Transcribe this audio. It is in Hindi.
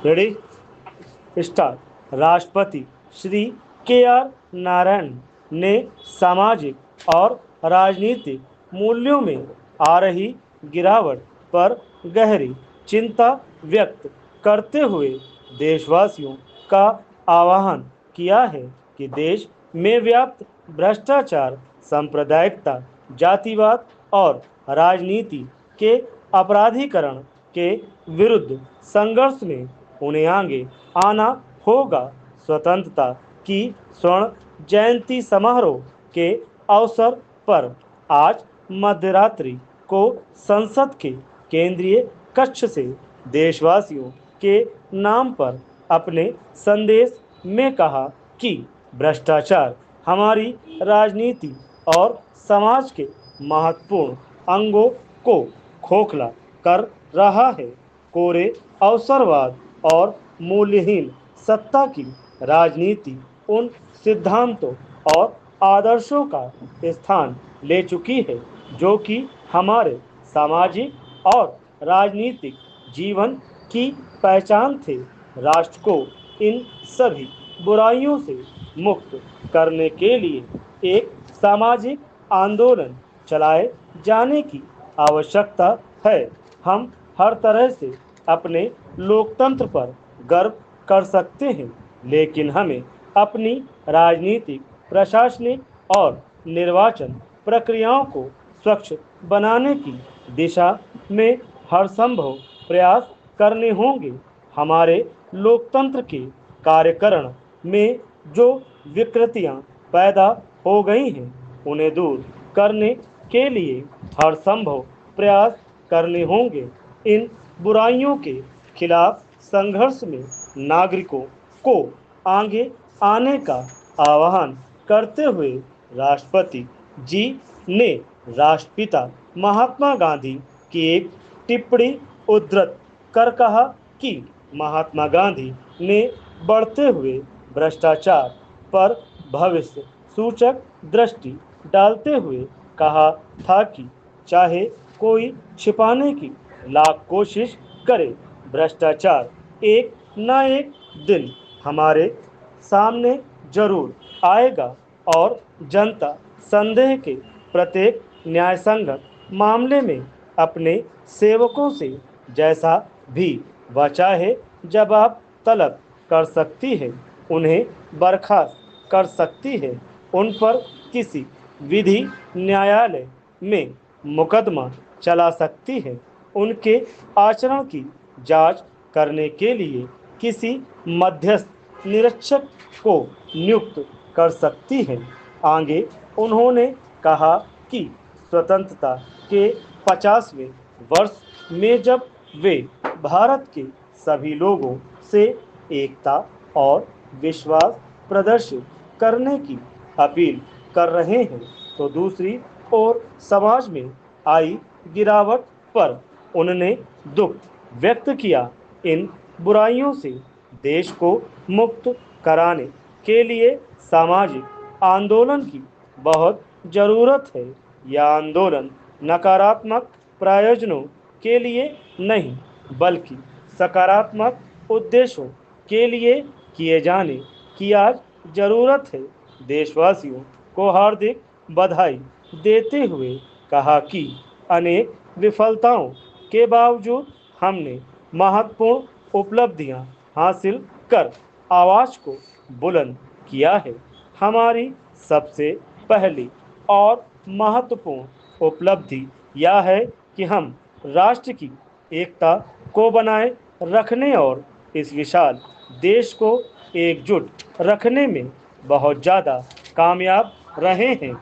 Ready start. राष्ट्रपति श्री के. आर. नारायण ने सामाजिक और राजनीतिक मूल्यों में आ रही गिरावट पर गहरी चिंता व्यक्त करते हुए देशवासियों का आह्वान किया है कि देश में व्याप्त भ्रष्टाचार, सांप्रदायिकता, जातिवाद और राजनीति के अपराधीकरण के विरुद्ध संघर्ष में उन्हें आगे आना होगा। स्वतंत्रता की स्वर्ण जयंती समारोह के अवसर पर आज मध्यरात्रि को संसद के केंद्रीय कक्ष से देशवासियों के नाम पर अपने संदेश में कहा कि भ्रष्टाचार हमारी राजनीति और समाज के महत्वपूर्ण अंगों को खोखला कर रहा है। कोरे अवसरवाद और मूल्यहीन सत्ता की राजनीति उन सिद्धांतों और आदर्शों का स्थान ले चुकी है जो कि हमारे सामाजिक और राजनीतिक जीवन की पहचान थे। राष्ट्र को इन सभी बुराइयों से मुक्त करने के लिए एक सामाजिक आंदोलन चलाए जाने की आवश्यकता है। हम हर तरह से अपने लोकतंत्र पर गर्व कर सकते हैं, लेकिन हमें अपनी राजनीतिक, प्रशासनिक और निर्वाचन प्रक्रियाओं को स्वच्छ बनाने की दिशा में हर संभव प्रयास करने होंगे। हमारे लोकतंत्र के कार्यकरण में जो विकृतियां पैदा हो गई हैं, उन्हें दूर करने के लिए हर संभव प्रयास करने होंगे। इन बुराइयों के खिलाफ संघर्ष में नागरिकों को आगे आने का आह्वान करते हुए राष्ट्रपति जी ने राष्ट्रपिता महात्मा गांधी की एक टिप्पणी उद्धृत कर कहा कि महात्मा गांधी ने बढ़ते हुए भ्रष्टाचार पर भविष्य सूचक दृष्टि डालते हुए कहा था कि चाहे कोई छिपाने की लाख कोशिश करे, भ्रष्टाचार एक न एक दिन हमारे सामने जरूर आएगा और जनता संदेह के प्रत्येक न्यायसंगत मामले में अपने सेवकों से जैसा भी वह चाहे जवाब तलब कर सकती है, उन्हें बर्खास्त कर सकती है, उन पर किसी विधि न्यायालय में मुकदमा चला सकती है, उनके आचरण की जांच करने के लिए किसी मध्यस्थ निरीक्षक को नियुक्त कर सकती है। आगे उन्होंने कहा कि स्वतंत्रता के 50वें वर्ष में जब वे भारत के सभी लोगों से एकता और विश्वास प्रदर्शित करने की अपील कर रहे हैं, तो दूसरी ओर समाज में आई गिरावट पर उन्होंने दुख व्यक्त किया। इन बुराइयों से देश को मुक्त कराने के लिए सामाजिक आंदोलन की बहुत जरूरत है। यह आंदोलन नकारात्मक प्रयोजनों के लिए नहीं, बल्कि सकारात्मक उद्देश्यों के लिए किए जाने की आज जरूरत है। देशवासियों को हार्दिक बधाई देते हुए कहा कि अनेक विफलताओं के बावजूद हमने महत्वपूर्ण उपलब्धियां हासिल कर आवाज को बुलंद किया है। हमारी सबसे पहली और महत्वपूर्ण उपलब्धि यह है कि हम राष्ट्र की एकता को बनाए रखने और इस विशाल देश को एकजुट रखने में बहुत ज़्यादा कामयाब रहे हैं।